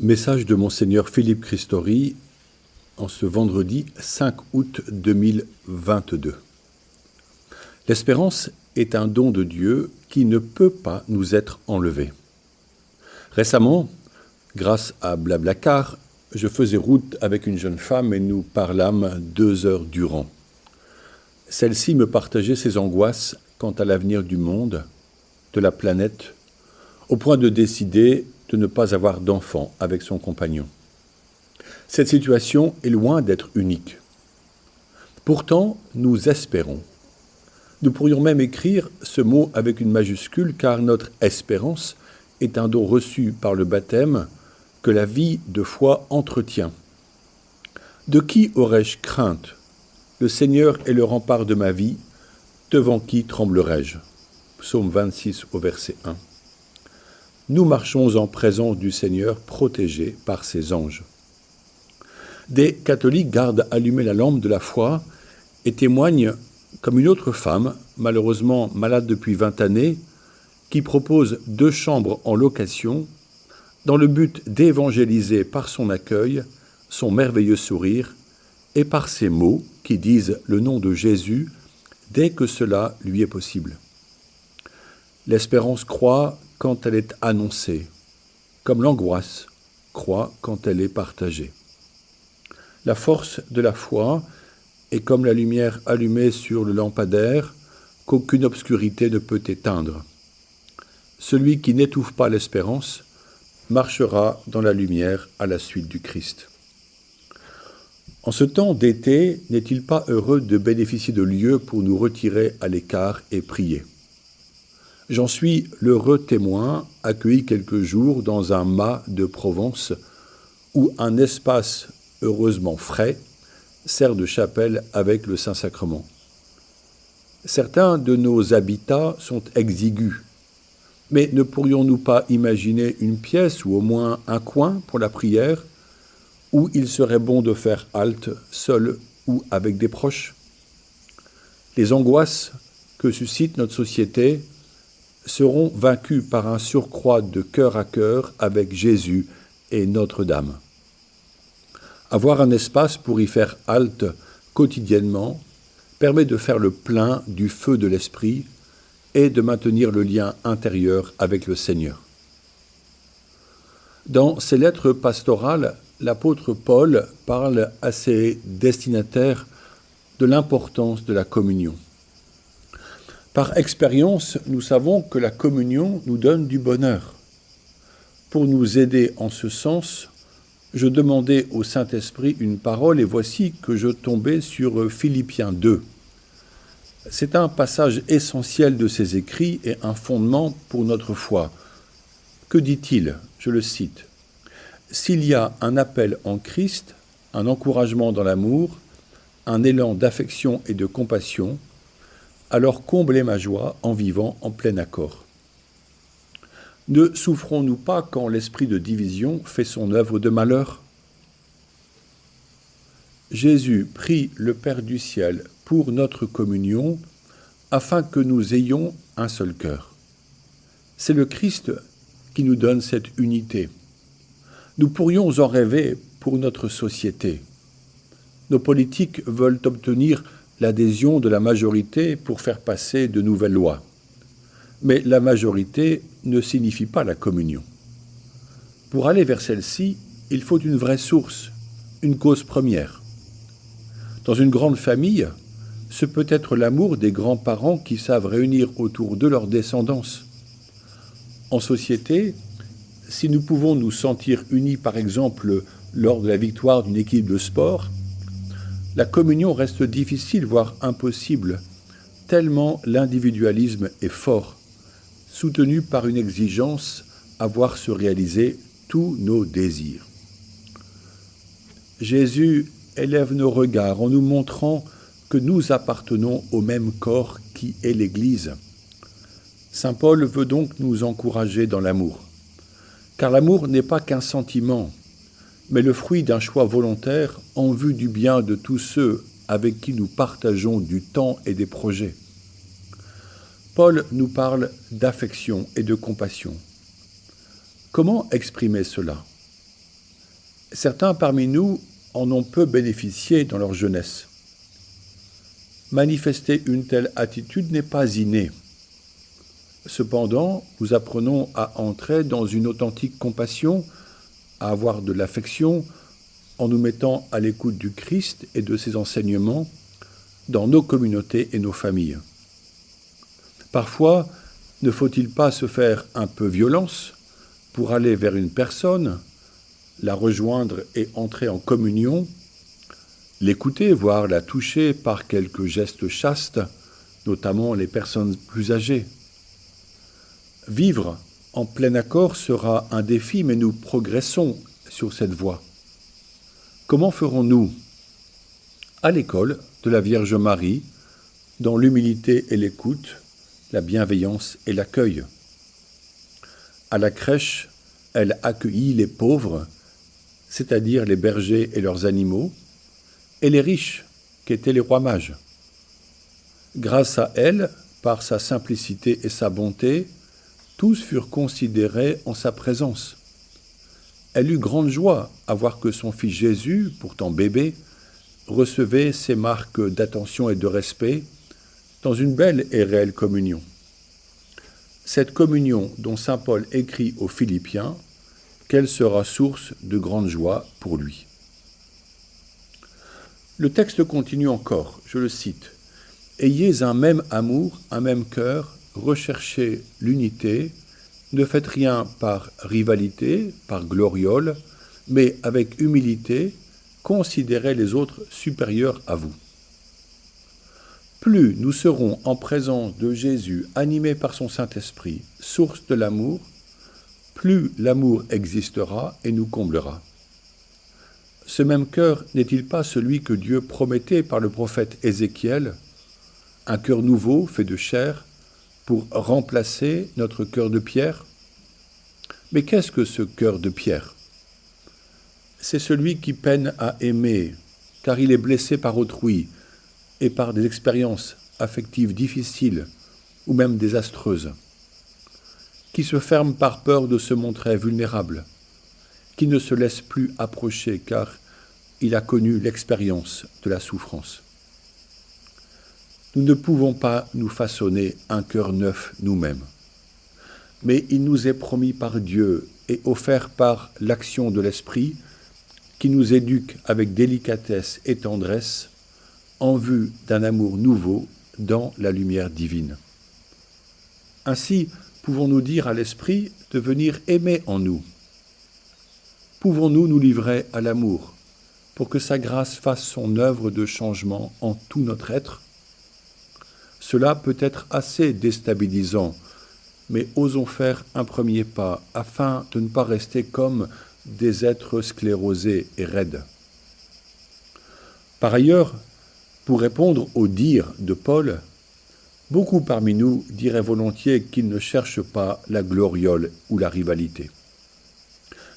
Message de Monseigneur Philippe Christori en ce vendredi 5 août 2022. L'espérance est un don de Dieu qui ne peut pas nous être enlevé. Récemment, grâce à Blablacar, je faisais route avec une jeune femme et nous parlâmes 2 heures durant. Celle-ci me partageait ses angoisses quant à l'avenir du monde, de la planète, au point de décider de ne pas avoir d'enfant avec son compagnon. Cette situation est loin d'être unique. Pourtant, nous espérons. Nous pourrions même écrire ce mot avec une majuscule car notre espérance est un don reçu par le baptême que la vie de foi entretient. De qui aurais-je crainte? Le Seigneur est le rempart de ma vie, devant qui tremblerai-je? Psaume 26 au verset 1. Nous marchons en présence du Seigneur, protégés par ses anges. Des catholiques gardent allumée la lampe de la foi et témoignent comme une autre femme, malheureusement malade depuis 20 années, qui propose 2 chambres en location dans le but d'évangéliser par son accueil, son merveilleux sourire et par ses mots qui disent le nom de Jésus dès que cela lui est possible. L'espérance croît quand elle est annoncée, comme l'angoisse croît quand elle est partagée. La force de la foi est comme la lumière allumée sur le lampadaire qu'aucune obscurité ne peut éteindre. Celui qui n'étouffe pas l'espérance marchera dans la lumière à la suite du Christ. En ce temps d'été, n'est-il pas heureux de bénéficier de lieux pour nous retirer à l'écart et prier? J'en suis l'heureux témoin, accueilli quelques jours dans un mât de Provence, où un espace heureusement frais sert de chapelle avec le Saint-Sacrement. Certains de nos habitats sont exigus, mais ne pourrions-nous pas imaginer une pièce ou au moins un coin pour la prière, où il serait bon de faire halte, seul ou avec des proches? Les angoisses que suscite notre société seront vaincus par un surcroît de cœur à cœur avec Jésus et Notre-Dame. Avoir un espace pour y faire halte quotidiennement permet de faire le plein du feu de l'esprit et de maintenir le lien intérieur avec le Seigneur. Dans ses lettres pastorales, l'apôtre Paul parle à ses destinataires de l'importance de la communion. Par expérience, nous savons que la communion nous donne du bonheur. Pour nous aider en ce sens, je demandais au Saint-Esprit une parole et voici que je tombais sur Philippiens 2. C'est un passage essentiel de ses écrits et un fondement pour notre foi. Que dit-il? Je le cite. « S'il y a un appel en Christ, un encouragement dans l'amour, un élan d'affection et de compassion, alors comblez ma joie en vivant en plein accord. Ne souffrons-nous pas quand l'esprit de division fait son œuvre de malheur? Jésus prie le Père du ciel pour notre communion, afin que nous ayons un seul cœur. C'est le Christ qui nous donne cette unité. Nous pourrions en rêver pour notre société. Nos politiques veulent obtenir l'adhésion de la majorité pour faire passer de nouvelles lois. Mais la majorité ne signifie pas la communion. Pour aller vers celle-ci, il faut une vraie source, une cause première. Dans une grande famille, ce peut être l'amour des grands-parents qui savent réunir autour de leur descendance. En société, si nous pouvons nous sentir unis par exemple lors de la victoire d'une équipe de sport, la communion reste difficile, voire impossible, tellement l'individualisme est fort, soutenu par une exigence à voir se réaliser tous nos désirs. Jésus élève nos regards en nous montrant que nous appartenons au même corps qui est l'Église. Saint Paul veut donc nous encourager dans l'amour, car l'amour n'est pas qu'un sentiment, mais le fruit d'un choix volontaire en vue du bien de tous ceux avec qui nous partageons du temps et des projets. Paul nous parle d'affection et de compassion. Comment exprimer cela? Certains parmi nous en ont peu bénéficié dans leur jeunesse. Manifester une telle attitude n'est pas inné. Cependant, nous apprenons à entrer dans une authentique compassion, à avoir de l'affection, en nous mettant à l'écoute du Christ et de ses enseignements dans nos communautés et nos familles. Parfois, ne faut-il pas se faire un peu violence pour aller vers une personne, la rejoindre et entrer en communion, l'écouter, voire la toucher par quelques gestes chastes, notamment les personnes plus âgées. Vivre en plein accord sera un défi, mais nous progressons sur cette voie. Comment ferons-nous? À l'école de la Vierge Marie, dans l'humilité et l'écoute, la bienveillance et l'accueil. À la crèche, elle accueillit les pauvres, c'est-à-dire les bergers et leurs animaux, et les riches, qui étaient les rois mages. Grâce à elle, par sa simplicité et sa bonté, tous furent considérés en sa présence. Elle eut grande joie à voir que son fils Jésus, pourtant bébé, recevait ces marques d'attention et de respect dans une belle et réelle communion. Cette communion dont saint Paul écrit aux Philippiens, qu'elle sera source de grande joie pour lui. Le texte continue encore, je le cite. « Ayez un même amour, un même cœur, recherchez l'unité, ne faites rien par rivalité, par gloriole, mais avec humilité, considérez les autres supérieurs à vous. » Plus nous serons en présence de Jésus, animés par son Saint-Esprit, source de l'amour, plus l'amour existera et nous comblera. Ce même cœur n'est-il pas celui que Dieu promettait par le prophète Ézéchiel, un cœur nouveau fait de chair, pour remplacer notre cœur de pierre? Mais qu'est-ce que ce cœur de pierre? C'est celui qui peine à aimer, car il est blessé par autrui et par des expériences affectives difficiles ou même désastreuses, qui se ferme par peur de se montrer vulnérable, qui ne se laisse plus approcher car il a connu l'expérience de la souffrance. Nous ne pouvons pas nous façonner un cœur neuf nous-mêmes, mais il nous est promis par Dieu et offert par l'action de l'Esprit qui nous éduque avec délicatesse et tendresse en vue d'un amour nouveau dans la lumière divine. Ainsi, pouvons-nous dire à l'Esprit de venir aimer en nous? Pouvons-nous nous livrer à l'amour pour que sa grâce fasse son œuvre de changement en tout notre être? Cela peut être assez déstabilisant, mais osons faire un premier pas afin de ne pas rester comme des êtres sclérosés et raides. Par ailleurs, pour répondre au dire de Paul, beaucoup parmi nous diraient volontiers qu'ils ne cherchent pas la gloriole ou la rivalité.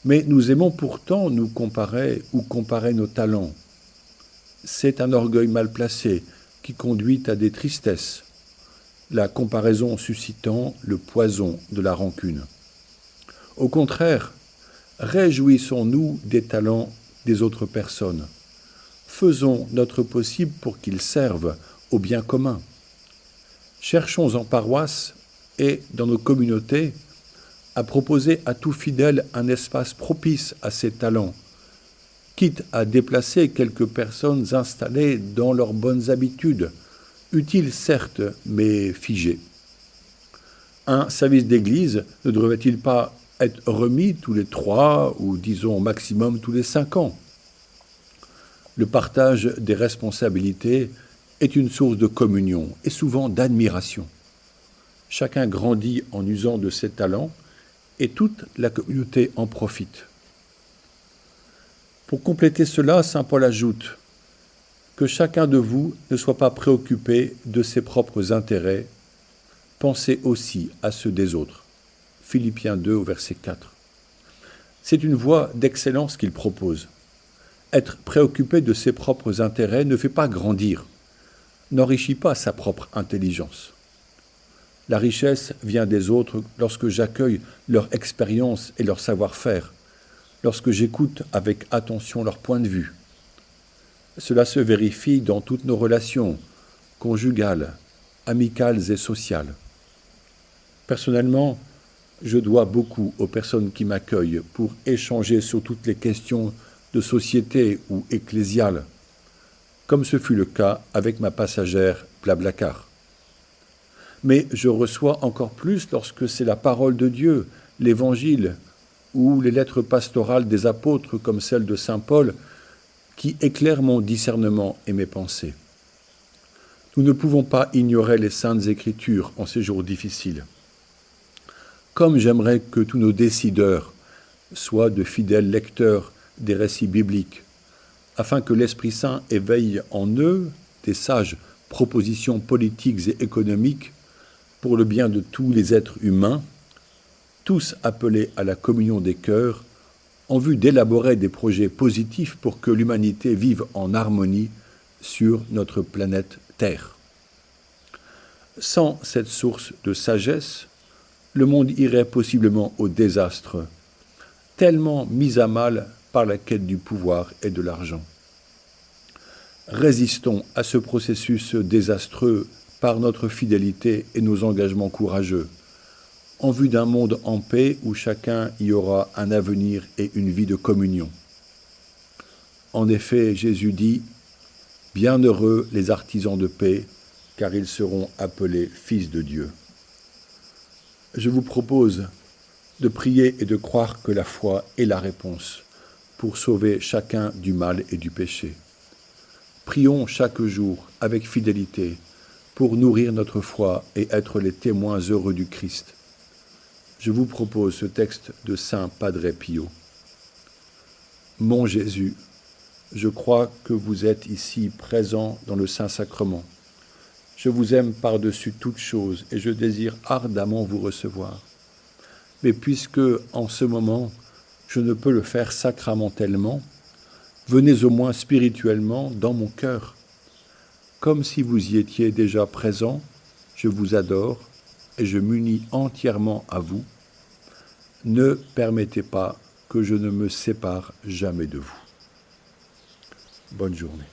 Mais nous aimons pourtant nous comparer ou comparer nos talents. C'est un orgueil mal placé qui conduit à des tristesses, la comparaison suscitant le poison de la rancune. Au contraire, réjouissons-nous des talents des autres personnes. Faisons notre possible pour qu'ils servent au bien commun. Cherchons en paroisse et dans nos communautés à proposer à tout fidèle un espace propice à ses talents, quitte à déplacer quelques personnes installées dans leurs bonnes habitudes, utiles certes, mais figées. Un service d'église ne devrait-il pas être remis tous les 3 ou disons au maximum tous les 5 ans? Le partage des responsabilités est une source de communion et souvent d'admiration. Chacun grandit en usant de ses talents et toute la communauté en profite. Pour compléter cela, saint Paul ajoute que chacun de vous ne soit pas préoccupé de ses propres intérêts, pensez aussi à ceux des autres. Philippiens 2 au verset 4. C'est une voie d'excellence qu'il propose. Être préoccupé de ses propres intérêts ne fait pas grandir, n'enrichit pas sa propre intelligence. La richesse vient des autres lorsque j'accueille leur expérience et leur savoir-faire, lorsque j'écoute avec attention leur point de vue. Cela se vérifie dans toutes nos relations, conjugales, amicales et sociales. Personnellement, je dois beaucoup aux personnes qui m'accueillent pour échanger sur toutes les questions de société ou ecclésiales, comme ce fut le cas avec ma passagère Blablacar. Mais je reçois encore plus lorsque c'est la parole de Dieu, l'Évangile, ou les lettres pastorales des apôtres comme celle de saint Paul, qui éclairent mon discernement et mes pensées. Nous ne pouvons pas ignorer les saintes écritures en ces jours difficiles. Comme j'aimerais que tous nos décideurs soient de fidèles lecteurs des récits bibliques, afin que l'Esprit Saint éveille en eux des sages propositions politiques et économiques pour le bien de tous les êtres humains, tous appelés à la communion des cœurs, en vue d'élaborer des projets positifs pour que l'humanité vive en harmonie sur notre planète Terre. Sans cette source de sagesse, le monde irait possiblement au désastre, tellement mis à mal par la quête du pouvoir et de l'argent. Résistons à ce processus désastreux par notre fidélité et nos engagements courageux, en vue d'un monde en paix où chacun y aura un avenir et une vie de communion. En effet, Jésus dit « Bienheureux les artisans de paix, car ils seront appelés fils de Dieu ». Je vous propose de prier et de croire que la foi est la réponse pour sauver chacun du mal et du péché. Prions chaque jour avec fidélité pour nourrir notre foi et être les témoins heureux du Christ. Je vous propose ce texte de saint Padre Pio. Mon Jésus, je crois que vous êtes ici présent dans le Saint-Sacrement. Je vous aime par-dessus toute chose et je désire ardemment vous recevoir. Mais puisque, en ce moment, je ne peux le faire sacramentellement, venez au moins spirituellement dans mon cœur. Comme si vous y étiez déjà présent, je vous adore et je m'unis entièrement à vous. Ne permettez pas que je ne me sépare jamais de vous. Bonne journée.